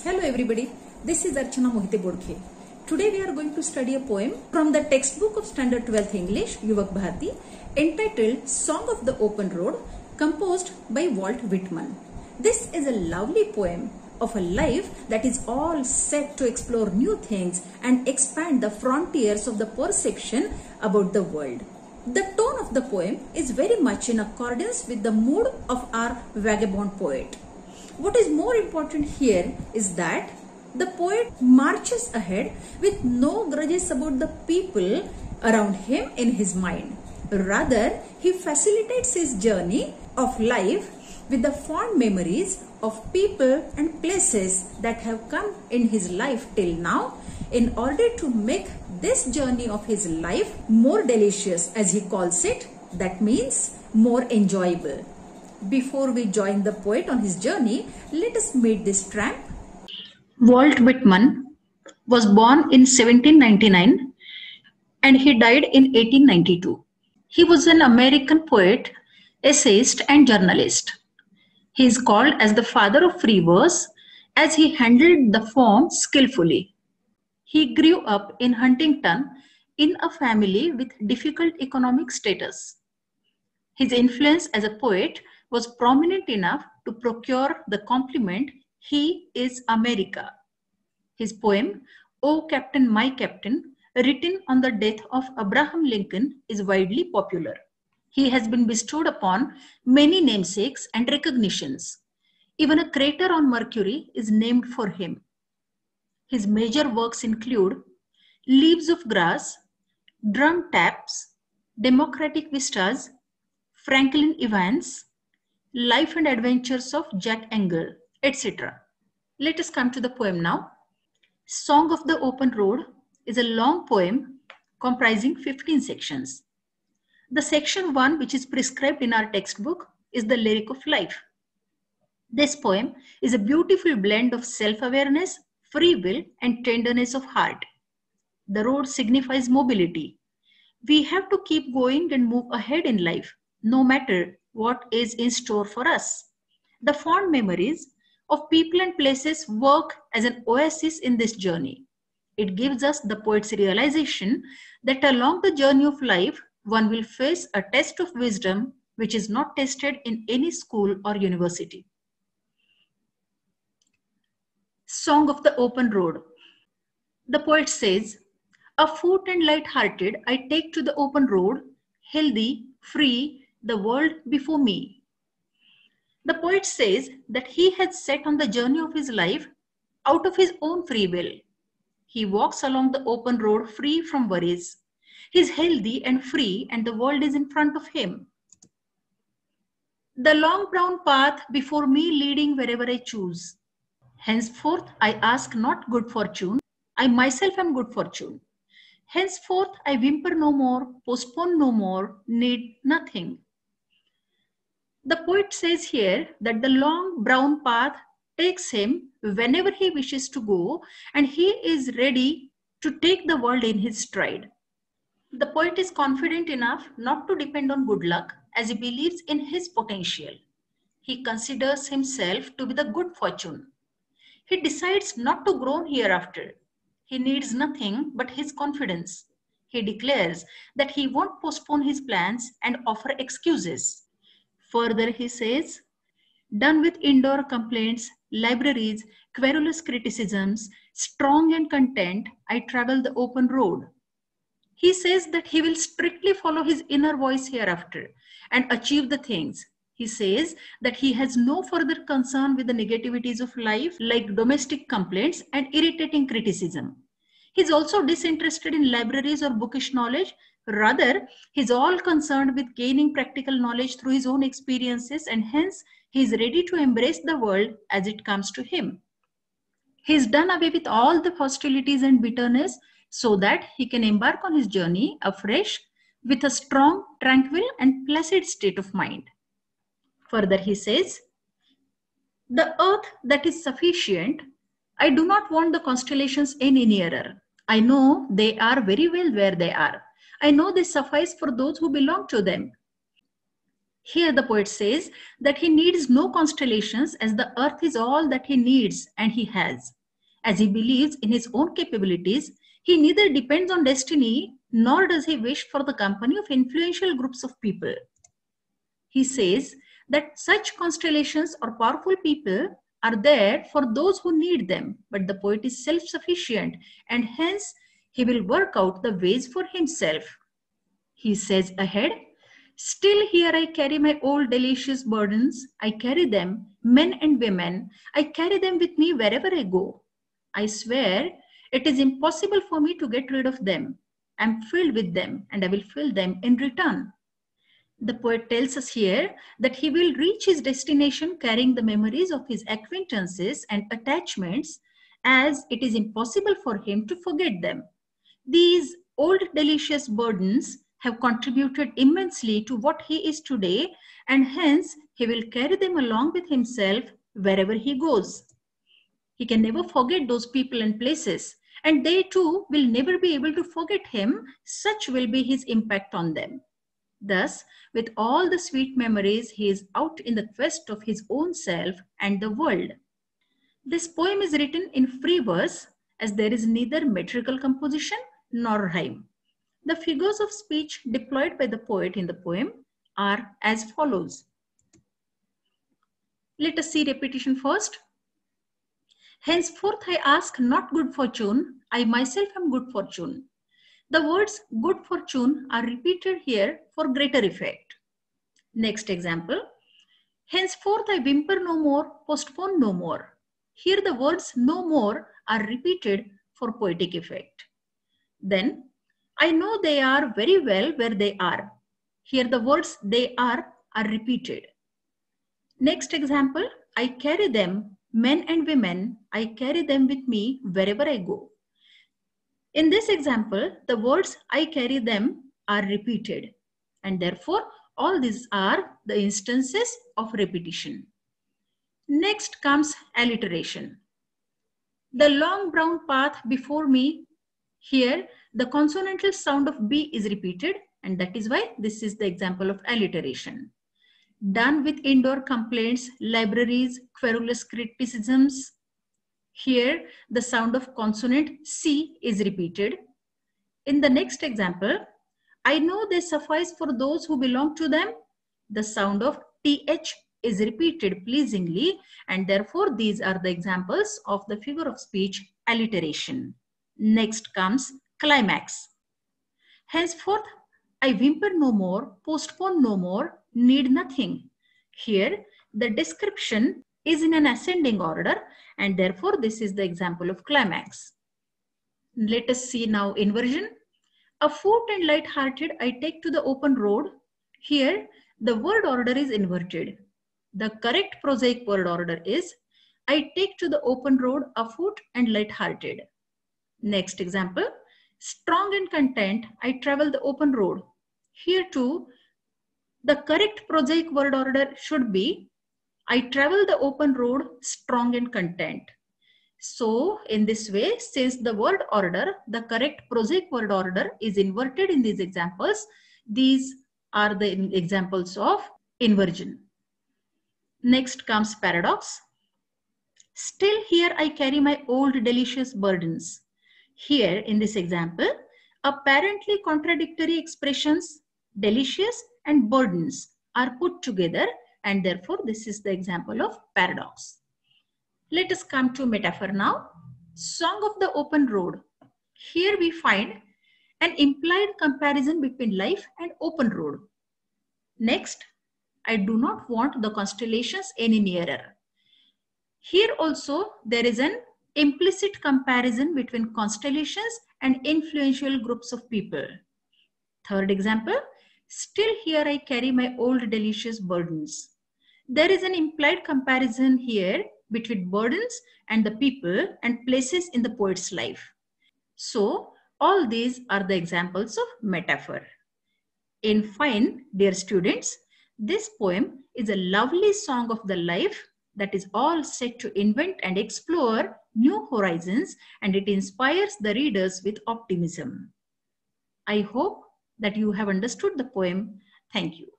Hello everybody, this is Archana Mohite Bodke. Today we are going to study a poem from the textbook of Standard 12th English, Yuvak Bharati, entitled Song of the Open Road, composed by Walt Whitman. This is a lovely poem of a life that is all set to explore new things and expand the frontiers of the perception about the world. The tone of the poem is very much in accordance with the mood of our vagabond poet. What is more important here is that the poet marches ahead with no grudges about the people around him in his mind. Rather, he facilitates his journey of life with the fond memories of people and places that have come in his life till now in order to make this journey of his life more delicious, as he calls it. That means more enjoyable. Before we join the poet on his journey, let us meet this tramp. Walt Whitman was born in 1799 and he died in 1892. He was an American poet, essayist and journalist. He is called as the father of free verse as he handled the form skillfully. He grew up in Huntington in a family with difficult economic status. His influence as a poet was prominent enough to procure the compliment, "He is America." His poem, "O Captain, My Captain," written on the death of Abraham Lincoln, is widely popular. He has been bestowed upon many namesakes and recognitions. Even a crater on Mercury is named for him. His major works include Leaves of Grass, Drum Taps, Democratic Vistas, Franklin Evans, Life and Adventures of Jack Engel, etc. Let us come to the poem now. Song of the Open Road is a long poem comprising 15 sections. The section 1, which is prescribed in our textbook, is the lyric of life. This poem is a beautiful blend of self-awareness, free will, and tenderness of heart. The road signifies mobility. We have to keep going and move ahead in life, no matter what is in store for us. The fond memories of people and places work as an oasis in this journey. It gives us the poet's realization that along the journey of life, one will face a test of wisdom which is not tested in any school or university. Song of the Open Road. The poet says, "Afoot and light-hearted, I take to the open road, healthy, free, the world before me." The poet says that he has set on the journey of his life out of his own free will. He walks along the open road free from worries. He is healthy and free, and the world is in front of him. The long brown path before me leading wherever I choose. Henceforth I ask not good fortune, I myself am good fortune. Henceforth I whimper no more, postpone no more, need nothing. The poet says here that the long brown path takes him whenever he wishes to go, and he is ready to take the world in his stride. The poet is confident enough not to depend on good luck, as he believes in his potential. He considers himself to be the good fortune. He decides not to groan hereafter. He needs nothing but his confidence. He declares that he won't postpone his plans and offer excuses. Further, he says, "Done with indoor complaints, libraries, querulous criticisms, strong and content, I travel the open road." He says that he will strictly follow his inner voice hereafter and achieve the things. He says that he has no further concern with the negativities of life like domestic complaints and irritating criticism. He is also disinterested in libraries or bookish knowledge. Rather, he is all concerned with gaining practical knowledge through his own experiences, and hence he is ready to embrace the world as it comes to him. He is done away with all the hostilities and bitterness so that he can embark on his journey afresh with a strong, tranquil, and placid state of mind. Further, he says, "The earth that is sufficient, I do not want the constellations any nearer. I know they are very well where they are. I know they suffice for those who belong to them. Here the poet says that he needs no constellations, as the earth is all that he needs and he has. As he believes in his own capabilities, he neither depends on destiny nor does he wish for the company of influential groups of people. He says that such constellations or powerful people are there for those who need them, but the poet is self-sufficient and hence he will work out the ways for himself. He says ahead, "Still here I carry my old delicious burdens. I carry them, men and women. I carry them with me wherever I go. I swear it is impossible for me to get rid of them. I am filled with them and I will fill them in return." The poet tells us here that he will reach his destination carrying the memories of his acquaintances and attachments, as it is impossible for him to forget them. These old delicious burdens have contributed immensely to what he is today, and hence he will carry them along with himself wherever he goes. He can never forget those people and places, and they too will never be able to forget him. Such will be his impact on them. Thus, with all the sweet memories, he is out in the quest of his own self and the world. This poem is written in free verse, as there is neither metrical composition nor rhyme. The figures of speech deployed by the poet in the poem are as follows. Let us see repetition first. "Henceforth I ask not good fortune, I myself am good fortune." The words good fortune are repeated here for greater effect. Next example. "Henceforth I whimper no more, postpone no more." Here the words no more are repeated for poetic effect. Then, "I know they are very well where they are." Here the words they are repeated. Next example. "I carry them, men and women, I carry them with me wherever I go." In this example, the words "I carry them" are repeated, and therefore all these are the instances of repetition. Next comes alliteration. "The long brown path before me." Here the consonantal sound of B is repeated, and that is why this is the example of alliteration. "Done with indoor complaints, libraries, querulous criticisms." Here the sound of consonant C is repeated. In the next example, "I know they suffice for those who belong to them." The sound of TH is repeated pleasingly, and therefore these are the examples of the figure of speech alliteration. Next comes climax. "Henceforth I whimper no more, postpone no more, need nothing." Here the description is in an ascending order, and therefore this is the example of climax. Let us see now inversion. "A foot and light-hearted I take to the open road." Here the word order is inverted. The correct prosaic word order is "I take to the open road afoot and light-hearted." Next example. "Strong and content I travel the open road." Here too the correct prosaic word order should be "I travel the open road strong and content." So in this way, since the word order, the correct prosaic word order is inverted in these examples, these are the examples of inversion. Next comes paradox. "Still here I carry my old delicious burdens." Here in this example, apparently contradictory expressions delicious and burdens are put together, and therefore this is the example of paradox. Let us come to metaphor now. Song of the open road. Here we find an implied comparison between life and open road. Next, "I do not want the constellations any nearer." Here also there is an implicit comparison between constellations and influential groups of people. Third example, "Still here I carry my old delicious burdens." There is an implied comparison here between burdens and the people and places in the poet's life. So all these are the examples of metaphor. In fine, dear students, this poem is a lovely song of the life that is all set to invent and explore new horizons, and it inspires the readers with optimism. I hope that you have understood the poem. Thank you.